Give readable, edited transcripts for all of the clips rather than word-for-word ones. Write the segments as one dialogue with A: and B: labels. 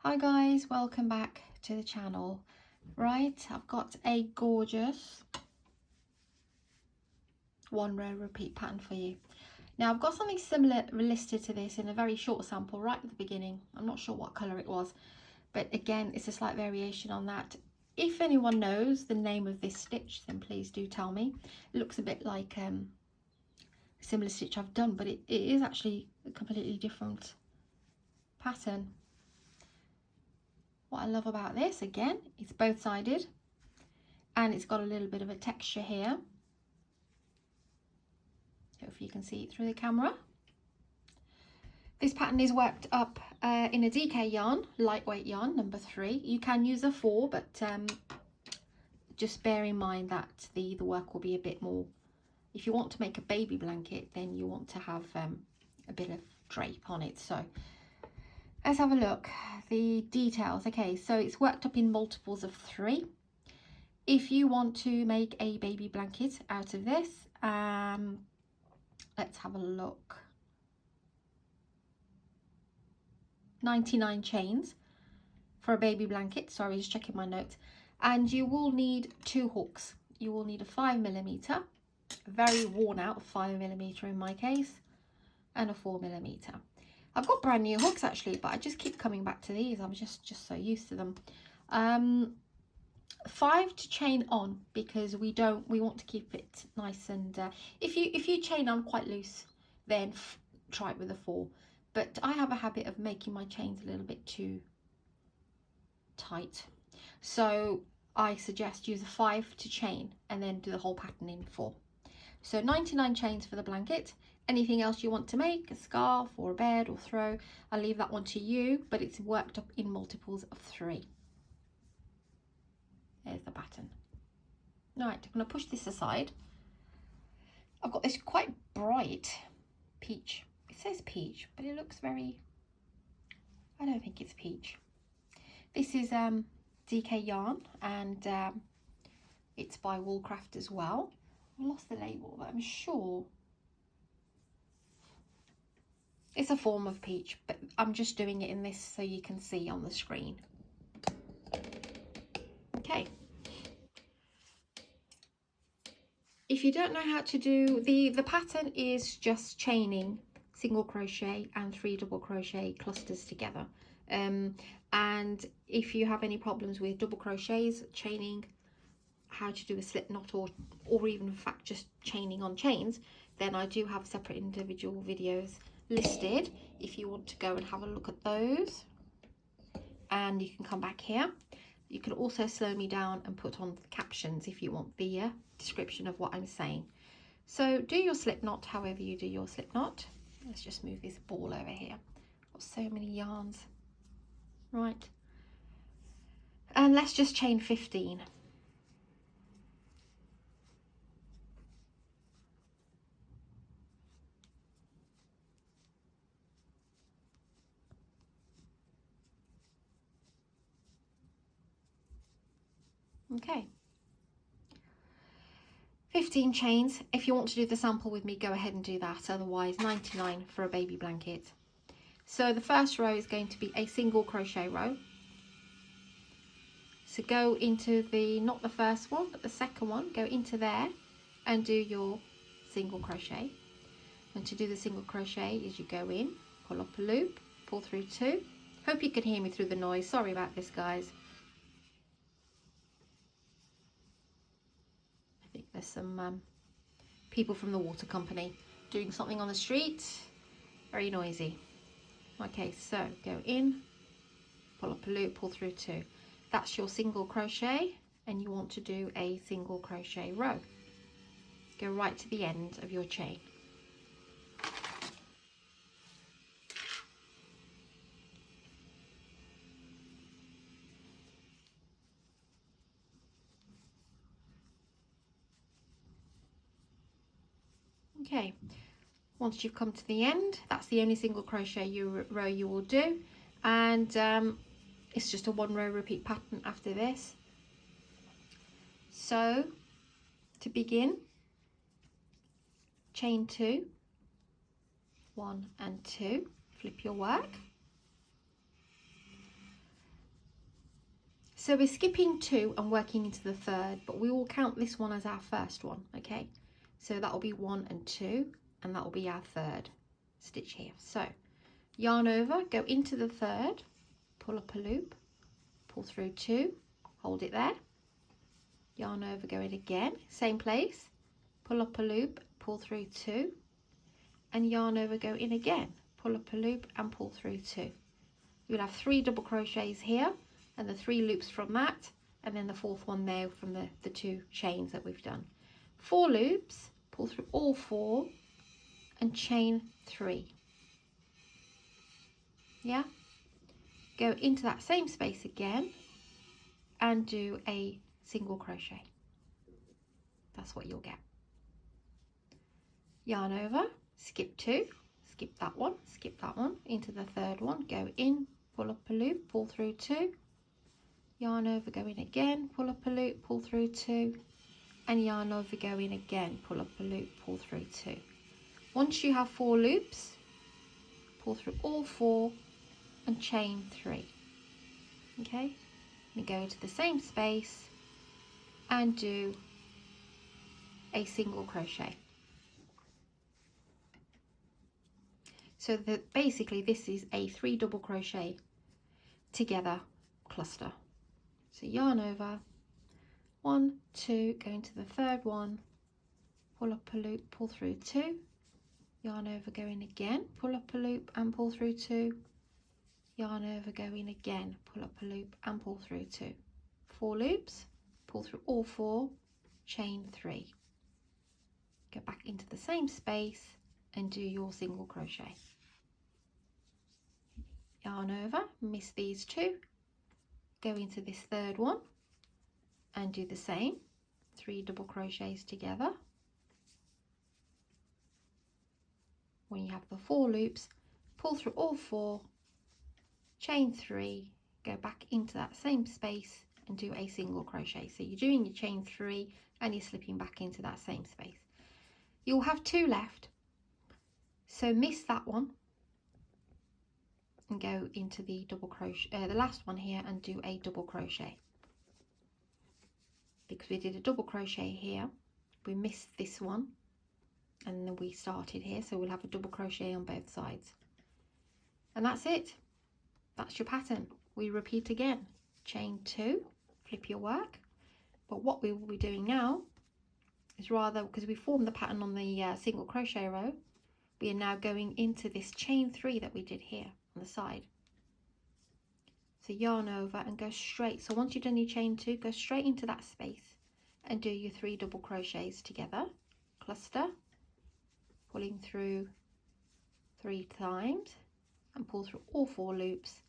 A: Hi guys, welcome back to the channel. Right, I've got a gorgeous one row repeat pattern for you. Now I've got something similar listed to this in a very short sample right at the beginning. I'm not sure what colour it was, but again it's a slight variation on that. If anyone knows the name of this stitch, then please do tell me. It looks a bit like a similar stitch I've done, but it is actually a completely different pattern. What I love about this, again, it's both sided and it's got a little bit of a texture here. Hopefully you can see it through the camera. This pattern is worked up in a DK yarn, lightweight yarn, number 3. You can use a 4, but just bear in mind that the work will be a bit more. If you want to make a baby blanket, then you want to have a bit of drape on it. So let's have a look. The details. Okay, so it's worked up in multiples of 3. If you want to make a baby blanket out of this, let's have a look. 99 chains for a baby blanket. Sorry, just checking my notes. And you will need 2 hooks. You will need a 5mm, very worn out 5mm in my case, and a 4mm. I've got brand new hooks actually, but I just keep coming back to these. I'm just so used to them. 5 to chain on, because we want to keep it nice, and if you chain on quite loose, then try it with a 4. But I have a habit of making my chains a little bit too tight, so I suggest use a 5 to chain and then do the whole pattern in 4. So 99 chains for the blanket. Anything else you want to make, a scarf or a bed or throw, I'll leave that one to you, but it's worked up in multiples of 3. There's the pattern. Right, I'm going to push this aside. I've got this quite bright peach. It says peach, but it looks very, I don't think it's peach. This is DK yarn, and it's by Woolcraft as well. I lost the label, but I'm sure it's a form of peach, but I'm just doing it in this so you can see on the screen. Okay. If you don't know how to do the pattern, is just chaining single crochet and 3 double crochet clusters together. And if you have any problems with double crochets, chaining, how to do a slip knot, or even in fact just chaining on chains, then I do have separate individual videos listed if you want to go and have a look at those. And you can come back here. You can also slow me down and put on the captions if you want the description of what I'm saying. So do your slip knot however you do your slip knot. Let's just move this ball over here. Got so many yarns. Right. And let's just chain 15. Okay. 15 chains. If you want to do the sample with me, go ahead and do that. Otherwise, 99 for a baby blanket. So the first row is going to be a single crochet row. So go into the, not the first one, but the second one, go into there and do your single crochet. And to do the single crochet is you go in, pull up a loop, pull through 2. Hope you can hear me through the noise. Sorry about this, guys. I think there's some people from the water company doing something on the street. Very noisy. Okay, so go in, pull up a loop, pull through 2. That's your single crochet, and you want to do a single crochet row. Go right to the end of your chain. Okay, once you've come to the end, that's the only single crochet row you will do, and it's just a 1 row repeat pattern after this. So to begin, chain 2, 1 and 2, flip your work, So we're skipping 2 and working into the 3rd, but we will count this one as our first one, okay? So that will be 1 and 2, and that will be our 3rd stitch here. So yarn over, go into the 3rd, pull up a loop, pull through 2, hold it there, yarn over, go in again, same place, pull up a loop, pull through 2, and yarn over, go in again, pull up a loop and pull through 2. You'll have 3 double crochets here, and the 3 loops from that, and then the 4th one there from the 2 chains that we've done. 4 loops, pull through all 4 and chain 3. Yeah, go into that same space again and do a single crochet. That's what you'll get. Yarn over, skip 2, skip that one, into the 3rd one, go in, pull up a loop, pull through 2, yarn over, go in again, pull up a loop, pull through 2, and yarn over, go in again, pull up a loop, pull through 2. Once you have 4 loops, pull through all 4 and chain 3. Okay, and go to the same space and do a single crochet. So that basically this is a 3 double crochet together cluster. So yarn over, 1, 2, go into the 3rd one, pull up a loop, pull through 2, yarn over, go in again, pull up a loop and pull through 2, yarn over, go in again, pull up a loop and pull through 2. 4 loops, pull through all 4, chain 3. Go back into the same space and do your single crochet. Yarn over, miss these 2, go into this 3rd one and do the same, 3 double crochets together. When you have the 4 loops, pull through all 4, chain 3, go back into that same space and do a single crochet. So you're doing your chain 3 and you're slipping back into that same space. You'll have 2 left, so miss that one and go into the double crochet, the last one here, and do a double crochet. Because we did a double crochet here, we missed this one and then we started here, so we'll have a double crochet on both sides. And that's it. That's your pattern. We repeat again, chain 2, flip your work. But what we will be doing now is, rather, because we formed the pattern on the single crochet row, we are now going into this chain 3 that we did here on the side. So yarn over and go straight. So once you've done your chain 2, go straight into that space and do your 3 double crochets together, cluster, pulling through 3 times and pull through all 4 loops,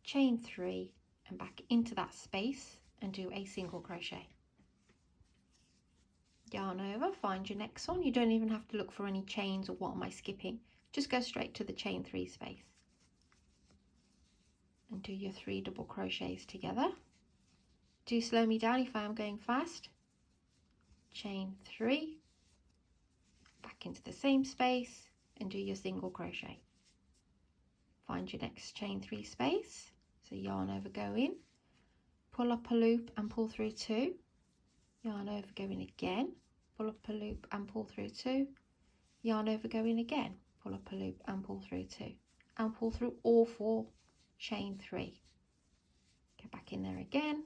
A: chain 3 and back into that space and do a single crochet. Yarn over, find your next one. You don't even have to look for any chains or what am I skipping, just go straight to the chain 3 space and do your 3 double crochets together. Do slow me down if I am going fast. Chain 3, back into the same space and do your single crochet. Find your next chain 3 space, so yarn over, go in, pull up a loop and pull through 2, yarn over, go in again, pull up a loop and pull through 2, yarn over, go in again, pull up a loop and pull through 2, and pull through all 4, chain 3. Go back in there again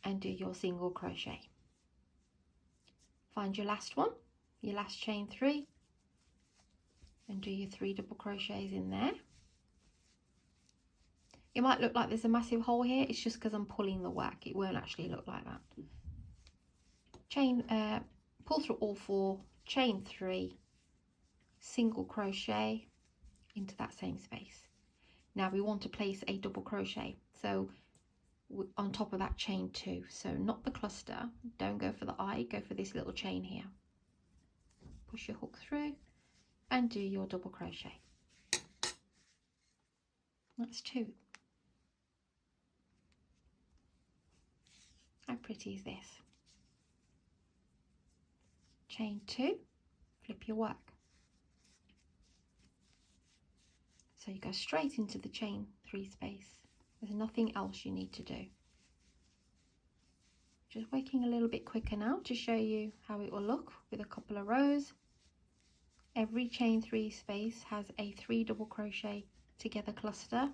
A: and do your single crochet. Find your last one, your last chain 3, and do your 3 double crochets in there. It might look like there's a massive hole here, it's just because I'm pulling the work. It won't actually look like that. Chain, pull through all 4, chain 3, single crochet into that same space. Now we want to place a double crochet, so on top of that chain 2, so not the cluster, don't go for the eye, go for this little chain here. Push your hook through and do your double crochet. That's 2. How pretty is this? Chain 2, flip your work. So you go straight into the chain free space. There's nothing else you need to do. Just working a little bit quicker now to show you how it will look with a couple of rows. Every chain 3 space has a 3 double crochet together cluster.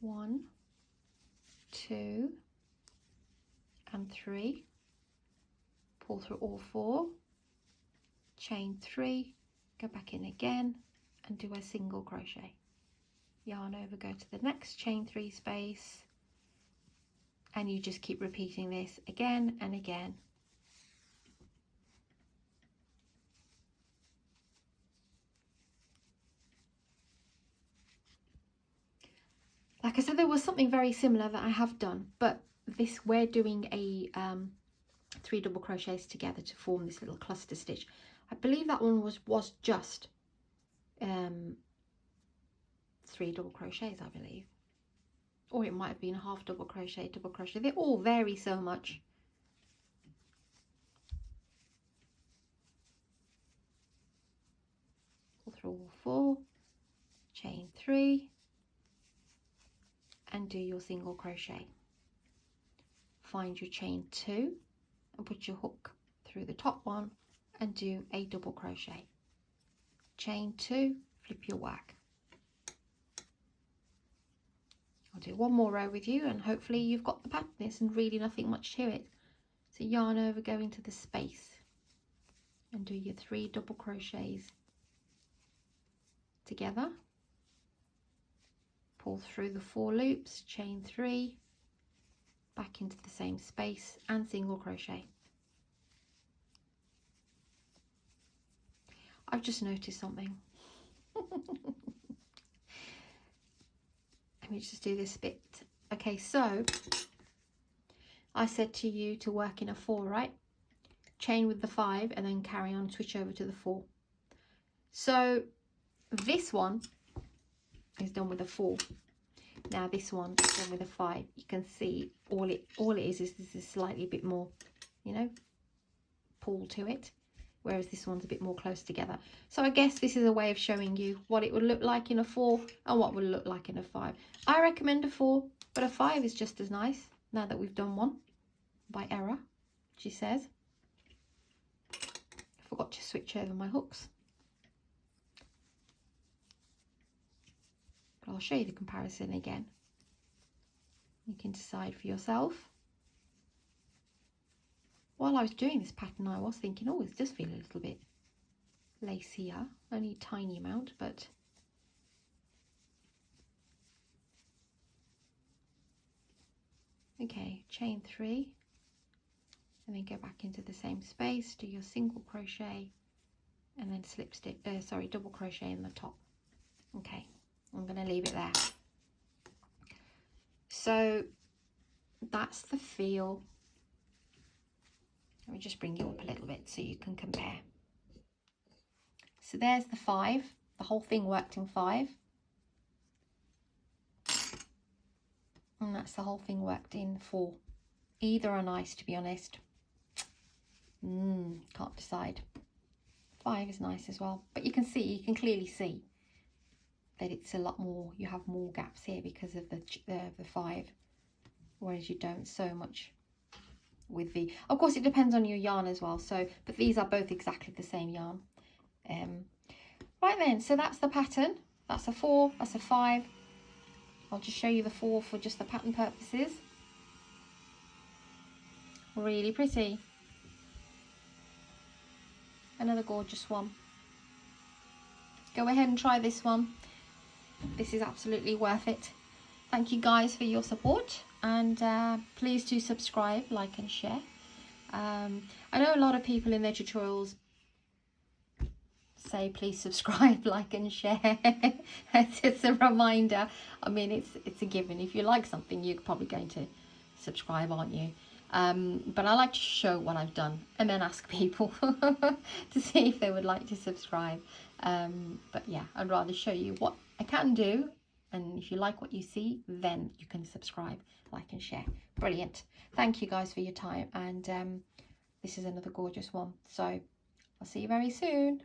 A: 1, 2 and 3. Pull through all 4, chain 3, go back in again and do a single crochet. Yarn over, go to the next chain 3 space, and you just keep repeating this again and again. Like I said, there was something very similar that I have done, but this, we're doing a 3 double crochets together to form this little cluster stitch. I believe that one was just 3 double crochets, I believe, or it might have been a half double crochet, double crochet. They all vary so much. Pull through all 4, chain 3 and do your single crochet. Find your chain 2 and put your hook through the top one and do a double crochet. Chain 2, flip your work. I'll do one more row with you and hopefully you've got the pattern. There's really nothing much to it. So yarn over, go into the space and do your 3 double crochets together. Pull through the 4 loops, chain 3, back into the same space and single crochet. I've just noticed something. Let me just do this bit. Okay, so I said to you to work in a 4, right? Chain with the 5 and then carry on, switch over to the 4. So this one is done with a 4. Now this one is done with a 5. You can see all it is this is slightly a bit more, you know, pull to it, whereas this one's a bit more close together. So I guess this is a way of showing you what it would look like in a 4 and what would look like in a 5. I recommend a 4, but a 5 is just as nice now that we've done one by error, she says. I forgot to switch over my hooks. But I'll show you the comparison again. You can decide for yourself. While I was doing this pattern, I was thinking, oh, it does feel a little bit lacy here. Only a tiny amount, but okay, chain 3 and then go back into the same space, do your single crochet and then slip stitch, double crochet in the top. Okay, I'm going to leave it there. So that's the feel. Let me just bring you up a little bit so you can compare. So there's the 5. The whole thing worked in 5. And that's the whole thing worked in 4. Either are nice, to be honest. Can't decide. 5 is nice as well. But you can clearly see that it's a lot more, you have more gaps here because of the 5. Whereas you don't so much with the, of course it depends on your yarn as well, so but these are both exactly the same yarn. Right then, so that's the pattern. That's a 4, that's a 5. I'll just show you the 4 for just the pattern purposes. Really pretty. Another gorgeous one. Go ahead and try this one. This is absolutely worth it. Thank you guys for your support, and please do subscribe, like and share. I know a lot of people in their tutorials say please subscribe, like and share. It's a reminder. I mean, it's a given. If you like something, you're probably going to subscribe, aren't you? But I like to show what I've done and then ask people to see if they would like to subscribe. But yeah, I'd rather show you what I can do, and if you like what you see, then you can subscribe, like and share. Brilliant. Thank you guys for your time, and this is another gorgeous one. So I'll see you very soon.